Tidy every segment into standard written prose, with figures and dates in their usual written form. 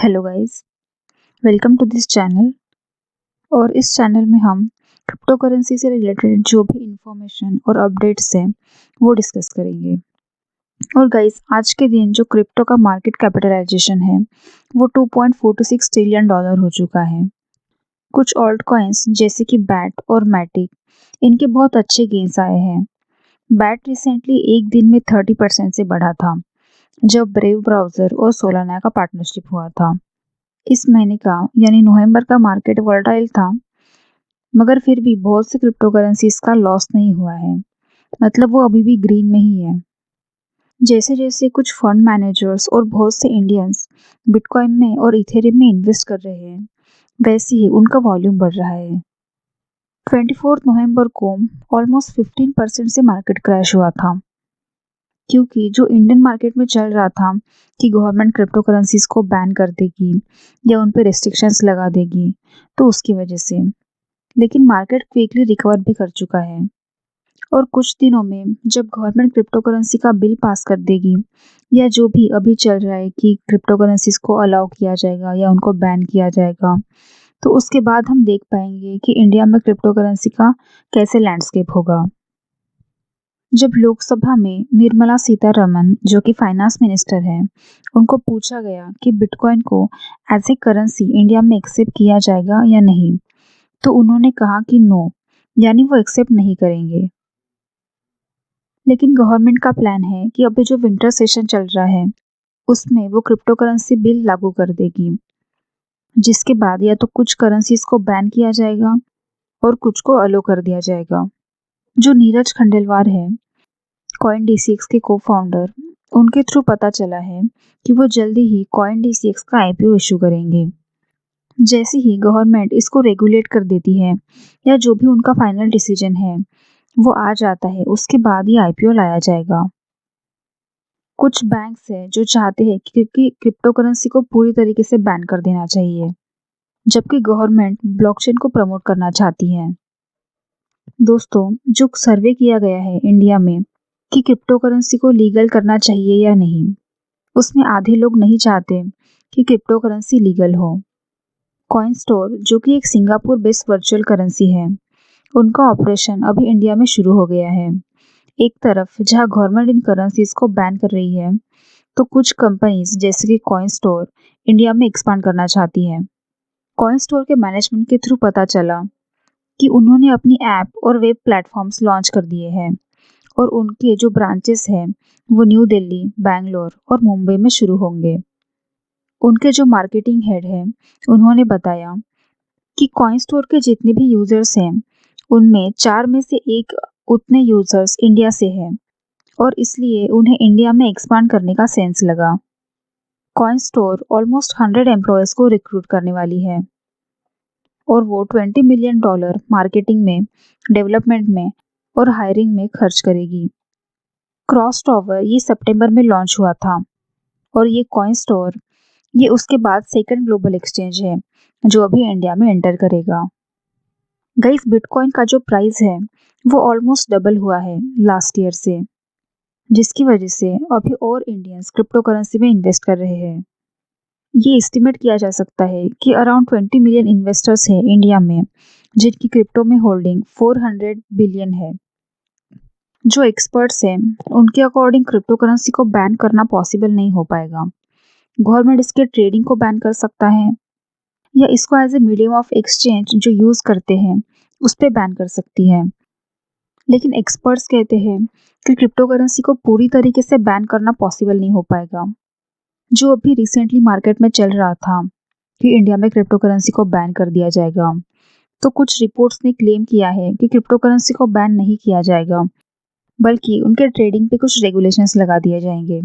Hello guys, welcome to this channel. और इस channel में हम क्रिप्टो करेंसी से रिलेटेड जो भी इंफॉर्मेशन और अपडेट्स हैं वो डिस्कस करेंगे। और गाइस, आज के दिन जो क्रिप्टो का मार्केट कैपिटलाइजेशन है वो $2.46 ट्रिलियन हो चुका है। कुछ ऑल्ट कॉइन्स जैसे कि बैट और मैटिक, इनके बहुत अच्छे गेन्स आए हैं। बैट रिसेंटली एक दिन में 30% से बढ़ा था जब ब्रेव ब्राउज़र और सोलाना का पार्टनरशिप हुआ था। इस महीने का यानी नवंबर का मार्केट वोलेटाइल था, मगर फिर भी बहुत से क्रिप्टो करेंसीज का लॉस नहीं हुआ है, मतलब वो अभी भी ग्रीन में ही है। जैसे जैसे कुछ फंड मैनेजर्स और बहुत से इंडियंस बिटकॉइन में और इथेरियम में इन्वेस्ट कर रहे हैं, वैसे ही उनका वॉल्यूम बढ़ रहा है। 24 नवंबर को ऑलमोस्ट 15% से मार्केट क्रैश हुआ था, क्योंकि जो इंडियन मार्केट में चल रहा था कि गवर्नमेंट क्रिप्टो करेंसीज को बैन कर देगी या उन पे रेस्ट्रिक्शंस लगा देगी, तो उसकी वजह से। लेकिन मार्केट क्विकली रिकवर भी कर चुका है और कुछ दिनों में जब गवर्नमेंट क्रिप्टो करेंसी का बिल पास कर देगी या जो भी अभी चल रहा है कि क्रिप्टो करेंसीज को अलाउ किया जाएगा या उनको बैन किया जाएगा, तो उसके बाद हम देख पाएंगे कि इंडिया में क्रिप्टो करेंसी का कैसे लैंडस्केप होगा। जब लोकसभा में निर्मला सीतारमन, जो कि फाइनेंस मिनिस्टर है, उनको पूछा गया कि बिटकॉइन को एज ए करेंसी इंडिया में एक्सेप्ट किया जाएगा या नहीं, तो उन्होंने कहा कि नो, यानी वो एक्सेप्ट नहीं करेंगे। लेकिन गवर्नमेंट का प्लान है कि अभी जो विंटर सेशन चल रहा है उसमें वो क्रिप्टो करेंसी बिल लागू कर देगी, जिसके बाद या तो कुछ करेंसीज को बैन किया जाएगा और कुछ को अलो कर दिया जाएगा। जो नीरज खंडेलवाल है, कॉइन डीसीएक्स के को फाउंडर, उनके थ्रू पता चला है कि वो जल्दी ही कॉइन डीसीएक्स का आईपीओ इशू करेंगे। जैसे ही गवर्नमेंट इसको रेगुलेट कर देती है या जो भी उनका फाइनल डिसीजन है वो आ जाता है, उसके बाद ही आईपीओ लाया जाएगा। कुछ बैंक्स हैं जो चाहते हैं कि क्रिप्टो करेंसी को पूरी तरीके से बैन कर देना चाहिए, जबकि गवर्नमेंट ब्लॉकचेन को प्रमोट करना चाहती है। दोस्तों, जो सर्वे किया गया है इंडिया में कि क्रिप्टो करेंसी को लीगल करना चाहिए या नहीं, उसमें आधे लोग नहीं चाहते कि क्रिप्टो करेंसी लीगल हो। कॉइन स्टोर, जो कि एक सिंगापुर बेस्ड वर्चुअल करेंसी है, उनका ऑपरेशन अभी इंडिया में शुरू हो गया है। एक तरफ जहां गवर्नमेंट इन करेंसीज को बैन कर रही है, तो कुछ कंपनीज जैसे कि कॉइन स्टोर इंडिया में एक्सपांड करना चाहती है। कॉइन स्टोर के मैनेजमेंट के थ्रू पता चला कि उन्होंने अपनी ऐप और वेब प्लेटफॉर्म्स लॉन्च कर दिए हैं और उनके जो ब्रांचेस हैं वो न्यू दिल्ली, बैंगलोर और मुंबई में शुरू होंगे। उनके जो मार्केटिंग हेड हैं, उन्होंने बताया कि कॉइन स्टोर के जितने भी यूजर्स हैं उनमें 4 में से एक उतने यूजर्स इंडिया से हैं और इसलिए उन्हें इंडिया में एक्सपांड करने का सेंस लगा। कॉइन स्टोर ऑलमोस्ट 100 एम्प्लॉयज को रिक्रूट करने वाली है और वो $20 मिलियन मार्केटिंग में, डेवलपमेंट में और हायरिंग में खर्च करेगी। क्रॉस टॉवर ये सितंबर में लॉन्च हुआ था और ये कॉइन स्टोर ये उसके बाद सेकंड ग्लोबल एक्सचेंज है जो अभी इंडिया में एंटर करेगा। गाइस, बिटकॉइन का जो प्राइस है वो ऑलमोस्ट डबल हुआ है लास्ट ईयर से, जिसकी वजह से अभी और इंडियंस क्रिप्टो करेंसी में इन्वेस्ट कर रहे हैं। ये एस्टिमेट किया जा सकता है कि अराउंड 20 मिलियन इन्वेस्टर्स हैं इंडिया में जिनकी क्रिप्टो में होल्डिंग 400 बिलियन है। जो एक्सपर्ट्स हैं उनके अकॉर्डिंग क्रिप्टो करेंसी को बैन करना पॉसिबल नहीं हो पाएगा। गवर्नमेंट इसके ट्रेडिंग को बैन कर सकता है या इसको as a medium of exchange जो यूज करते हैं उस पर बैन कर सकती है। लेकिन एक्सपर्ट्स कहते हैं कि क्रिप्टो करेंसी को पूरी तरीके से बैन करना पॉसिबल नहीं हो पाएगा। जो अभी रिसेंटली मार्केट में चल रहा था कि इंडिया में क्रिप्टो करेंसी को बैन कर दिया जाएगा, तो कुछ रिपोर्ट्स ने क्लेम किया है कि क्रिप्टो करेंसी को बैन नहीं किया जाएगा, बल्कि उनके ट्रेडिंग पे कुछ रेगुलेशंस लगा दिए जाएंगे।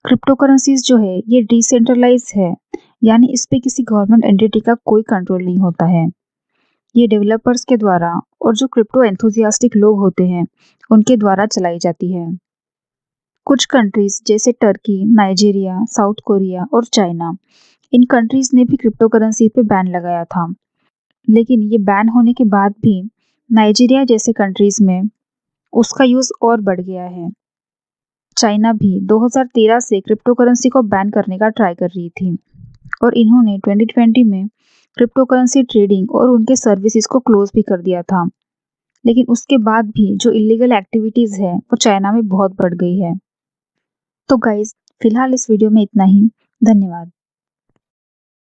क्रिप्टो करेंसीज जो है ये डिसेंट्रलाइज है, यानी इस पे किसी गवर्नमेंट एंटिटी का कोई कंट्रोल नहीं होता है। ये डेवलपर्स के द्वारा और जो क्रिप्टो एंथुजियास्टिक लोग होते हैं उनके द्वारा चलाई जाती है। कुछ कंट्रीज जैसे टर्की, नाइजीरिया, साउथ कोरिया और चाइना, इन कंट्रीज ने भी क्रिप्टो करेंसी पे बैन लगाया था। लेकिन ये बैन होने के बाद भी नाइजीरिया जैसे कंट्रीज में उसका यूज और बढ़ गया है। चाइना भी 2013 से क्रिप्टो करेंसी को बैन करने का ट्राई कर रही थी और इन्होंने 2020 में क्रिप्टो करेंसी ट्रेडिंग और उनके सर्विसेज को क्लोज भी कर दिया था। लेकिन उसके बाद भी जो इलीगल एक्टिविटीज है वो चाइना में बहुत बढ़ गई है। तो गाइस, फिलहाल इस वीडियो में इतना ही। धन्यवाद।